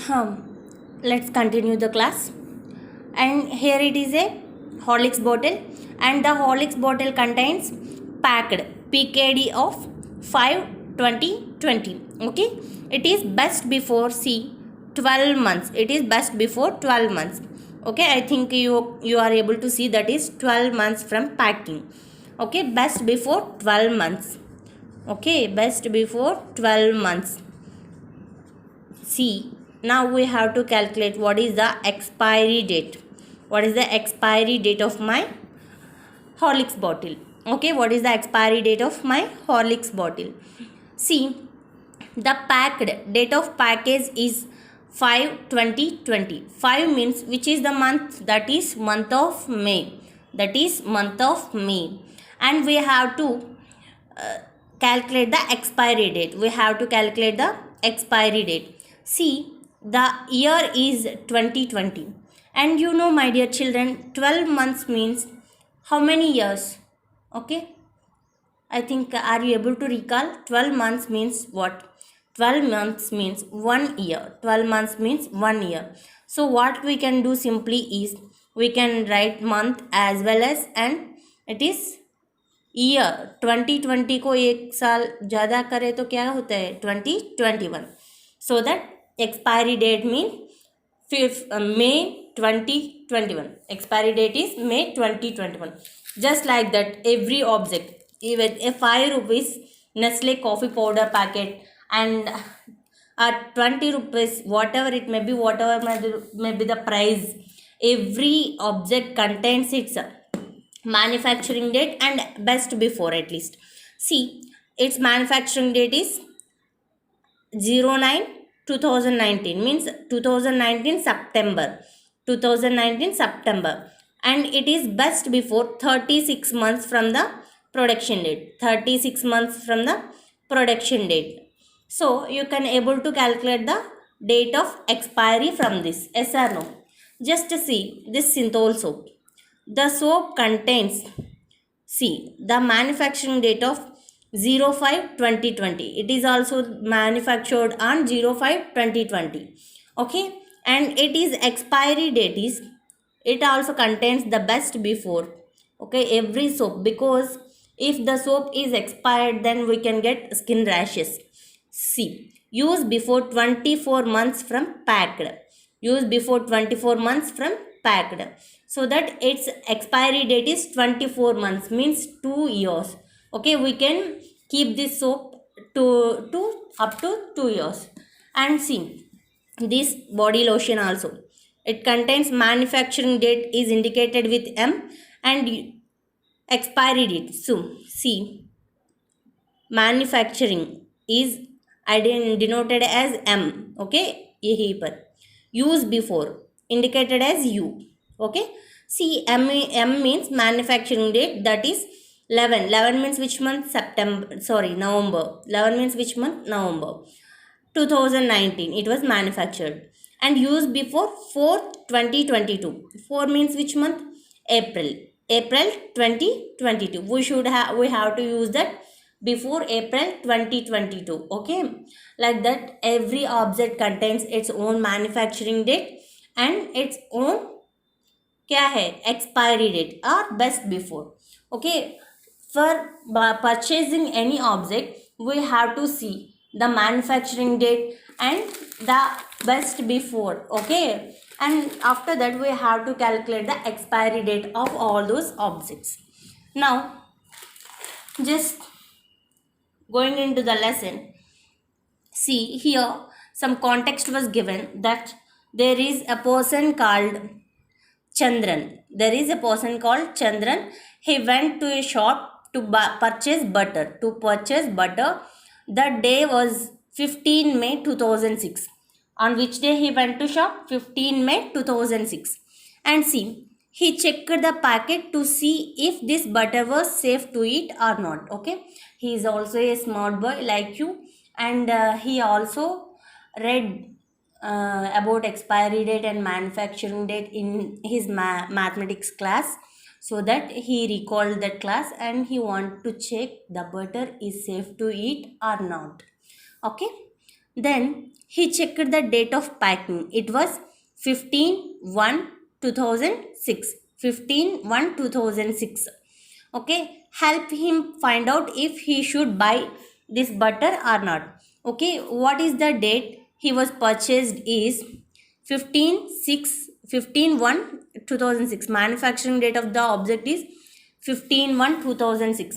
Let's continue the class. And here it is a Horlicks bottle, and the Horlicks bottle contains packed PKD of 5 20 20. Okay, it is best before 12 months. It is best before 12 months. Okay, I think you are able to see that is 12 months from packing. Okay, best before 12 months. Okay, best before 12 months. See, now we have to calculate what is the expiry date. What is the expiry date of my Horlicks bottle? Okay, what is the expiry date of my Horlicks bottle? See, the packed date of package is 5/20/20. 5 means which is the month? That is month of May. That is month of May. And we have to calculate the expiry date. We have to calculate the expiry date. See, the year is 2020. And you know, my dear children, 12 months means how many years? Okay, I think, are you able to recall? 12 months means what? 12 months means 1 year. 12 months means 1 year. So what we can do simply is we can write month as well as, and it is year. 2020 को एक साल ज़्यादा करे तो क्या होता है? 2021. So that expiry that mean May 2021. Expiry date is May 2021. Just like that, every object, even a 5 rupees Nestle coffee powder packet and at 20 rupees, whatever it may be, whatever may be the price, every object contains its manufacturing date and best before at least. See, its manufacturing date is 09/2019, means 2019 September. 2019 September. And it is best before 36 months from the production date. 36 months from the production date. So you can able to calculate the date of expiry from this. Yes or no? Just see this Synthol soap. The soap contains, see, the manufacturing date of 05/2020. It is also manufactured on 05/2020. Okay, and it is expiry date is, it also contains the best before. Okay, every soap, because if the soap is expired, then we can get skin rashes. See, use before 24 months from packed. Use before 24 months from packed, so that its expiry date is 24 months, means 2 years. Okay, we can keep this soap to up to 2 years. And see, this body lotion also, it contains manufacturing date is indicated with M and expiry date. So see, manufacturing is denoted as M. Okay, यही पर use before indicated as U. Okay, see, M means manufacturing date, that is 11. 11 means which month? November. 11 means which month? November 2019 it was manufactured. And used before 4/2022. 4 means which month? April 2022. We have to use that before April 2022. Okay, like that, every object contains its own manufacturing date and its own क्या है? Expiry date or best before. Okay, for purchasing any object, we have to see the manufacturing date and the best before. Okay, and after that we have to calculate the expiry date of all those objects. Now, just going into the lesson, see, here some context was given that there is a person called Chandran. There is a person called Chandran. He went to a shop to purchase butter. The day was 15 May 2006. On which day he went to shop? 15 May 2006. And see, he checked the packet to see if this butter was safe to eat or not. Okay, he is also a smart boy like you, and he also read about expiry date and manufacturing date in his mathematics class, so that he recalled that class and he want to check the butter is safe to eat or not. Okay, then He checked the date of packing. It was 15/1/2006. 15/1/2006. Okay, help him find out if he should buy this butter or not. Okay, what is the date he was purchased is 15/1/2006. Manufacturing date of the object is 15/1/2006.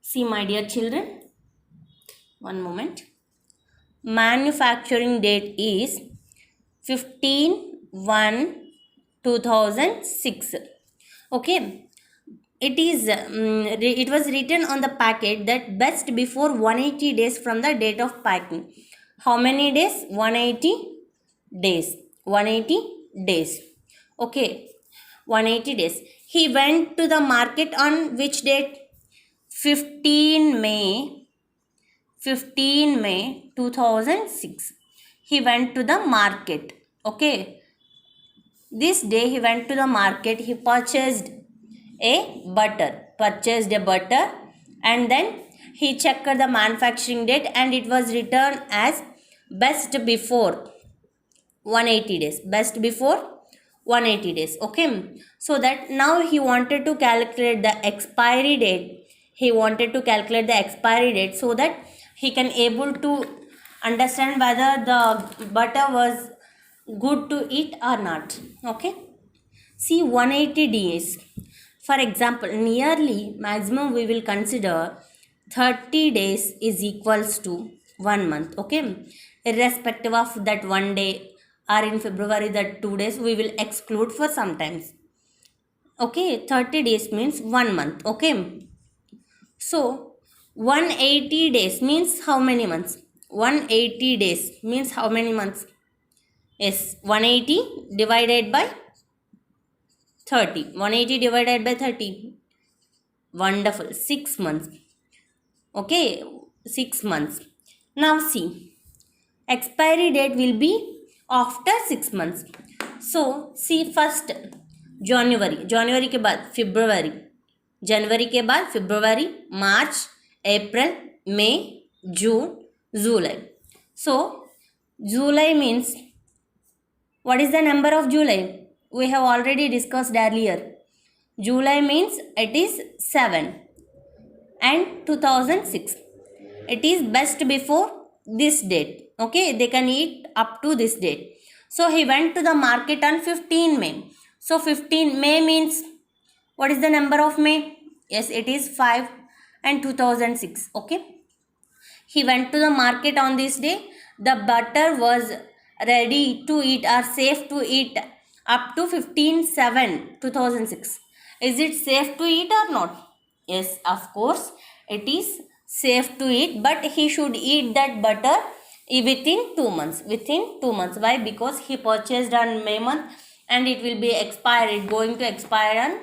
See, my dear children, one moment. Manufacturing date is 15/1/2006. Okay, it was written on the packet that best before 180 days from the date of packing. How many days? 180 days. 180 days. Okay, 180 days. He went to the market on which date? 15 May 2006. He went to the market. Okay, this day he went to the market. He purchased a butter, and then he checked the manufacturing date, and it was written as best before 180 days. Best before 180 days. Okay, so that now he wanted to calculate the expiry date. So that he can able to understand whether the butter was good to eat or not. Okay, see, 180 days. For example, nearly maximum we will consider 30 days is equals to 1 month. Okay, irrespective of that 1 day, or in February that 2 days we will exclude for sometimes. Okay, 30 days means 1 month. Okay, so 180 days means how many months? 180 days means how many months? Yes, 180 divided by 30. 180 divided by 30. Wonderful. 6 months. Okay, 6 months. Now see, expiry date will be after 6 months. So see, first January के बाद February, जनवरी के बाद February, March, April, May, June, July. So July means, what is the number of July? We have already discussed earlier. July means it is 7 and 2006. It is best before this date. Okay, they can eat up to this date. So he went to the market on 15 May. So 15 May means, what is the number of May? Yes, it is 5 and 2006. Okay, he went to the market on this day. The butter was ready to eat or safe to eat up to 15/7/2006. Is it safe to eat or not? Yes, of course it is safe to eat, but he should eat that butter within 2 months. Why? Because he purchased on May month and it will be expired, going to expire on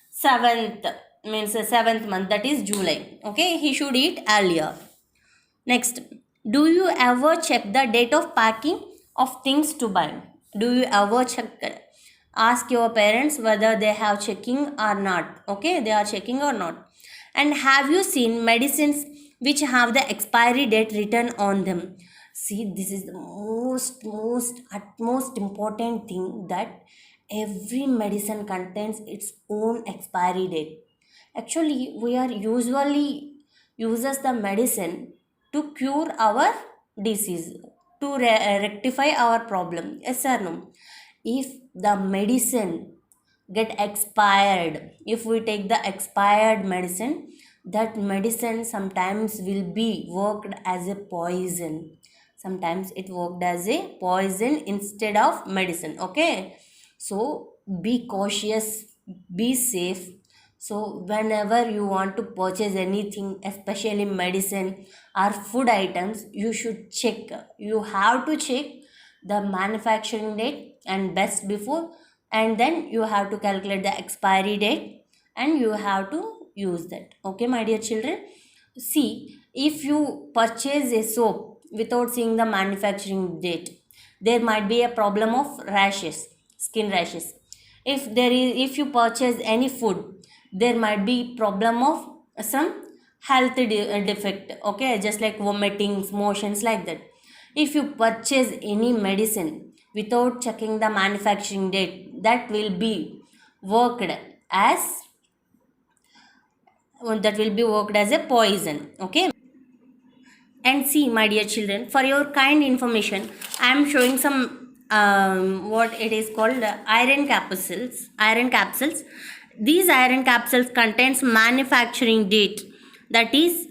7th month, that is July. Okay, he should eat earlier. Next, do you ever check the date of packing of things to buy? Do you ever check that? Ask your parents whether they have checking or not. Okay, they are checking or not. And have you seen medicines which have the expiry date written on them? See, this is the utmost important thing, that every medicine contains its own expiry date. Actually, we are usually uses the medicine to cure our disease, to rectify our problem. Yes or no? If the medicine get expired, if we take the expired medicine, that medicine sometimes will be worked as a poison. Sometimes it worked as a poison instead of medicine. Okay, so be cautious, be safe. So whenever you want to purchase anything, especially medicine or food items, you should check. You have to check the manufacturing date and best before, and then you have to calculate the expiry date and you have to use that. Okay, my dear children. See, if you purchase a soap without seeing the manufacturing date, there might be a problem of rashes, skin rashes. If you purchase any food, there might be problem of some health defect. Okay, just like vomitings, motions, like that. If you purchase any medicine without checking the manufacturing date, that will be worked as a poison. Okay. And see, my dear children, for your kind information, I am showing some what it is called iron capsules. Iron capsules. These iron capsules contains manufacturing date, that is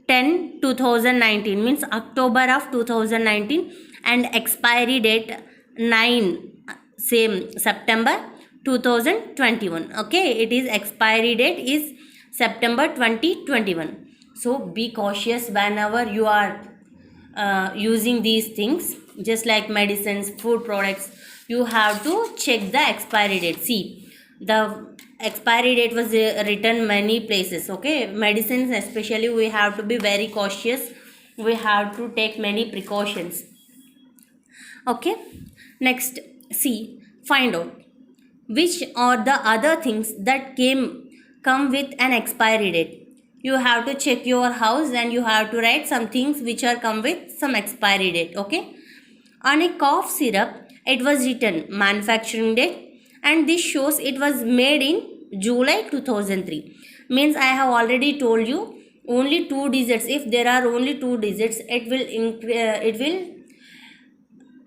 10/2019, means October of 2019, and expiry date 9 same September 2021. Okay, it is expiry date is September 2021. So be cautious whenever you are using these things, just like medicines, food products. You have to check the expiry date. See, the expiry date was written many places. Okay, medicines especially, we have to be very cautious. We have to take many precautions. Okay, next, see, find out which are the other things that come with an expiry date. You have to check your house and you have to write some things which are come with some expiry date. Okay, on a cough syrup, it was written manufacturing date, and this shows it was made in July 2003. Means I have already told you, only two digits. If there are only two digits, it will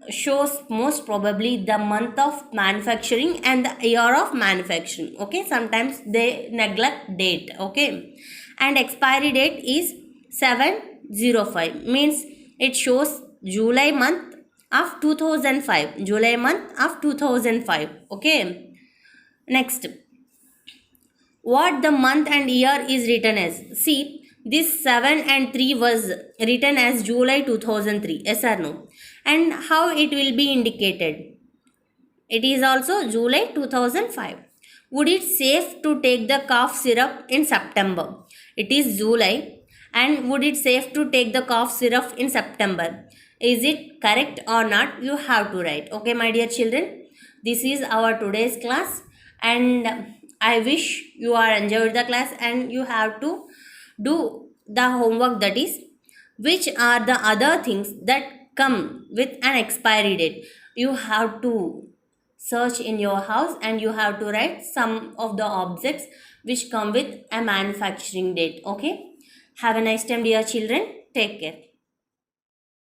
shows most probably the month of manufacturing and the year of manufacturing. Okay, sometimes they neglect date. Okay, and expiry date is 7/05, means it shows July month of 2005. July month of 2005. Okay, next, what the month and year is written as. See, this 7 and 3 was written as July 2003. Yes or no? And how it will be indicated? It is also July 2005. Would it safe to take the cough syrup in September? It is July. And would it safe to take the cough syrup in September? Is it correct or not? You have to write. Okay, my dear children. This is our today's class. And I wish you are enjoyed the class, and you have to do the homework, that is, which are the other things that come with an expiry date. You have to search in your house and you have to write some of the objects which come with a manufacturing date. Okay, have a nice time, dear children. Take care.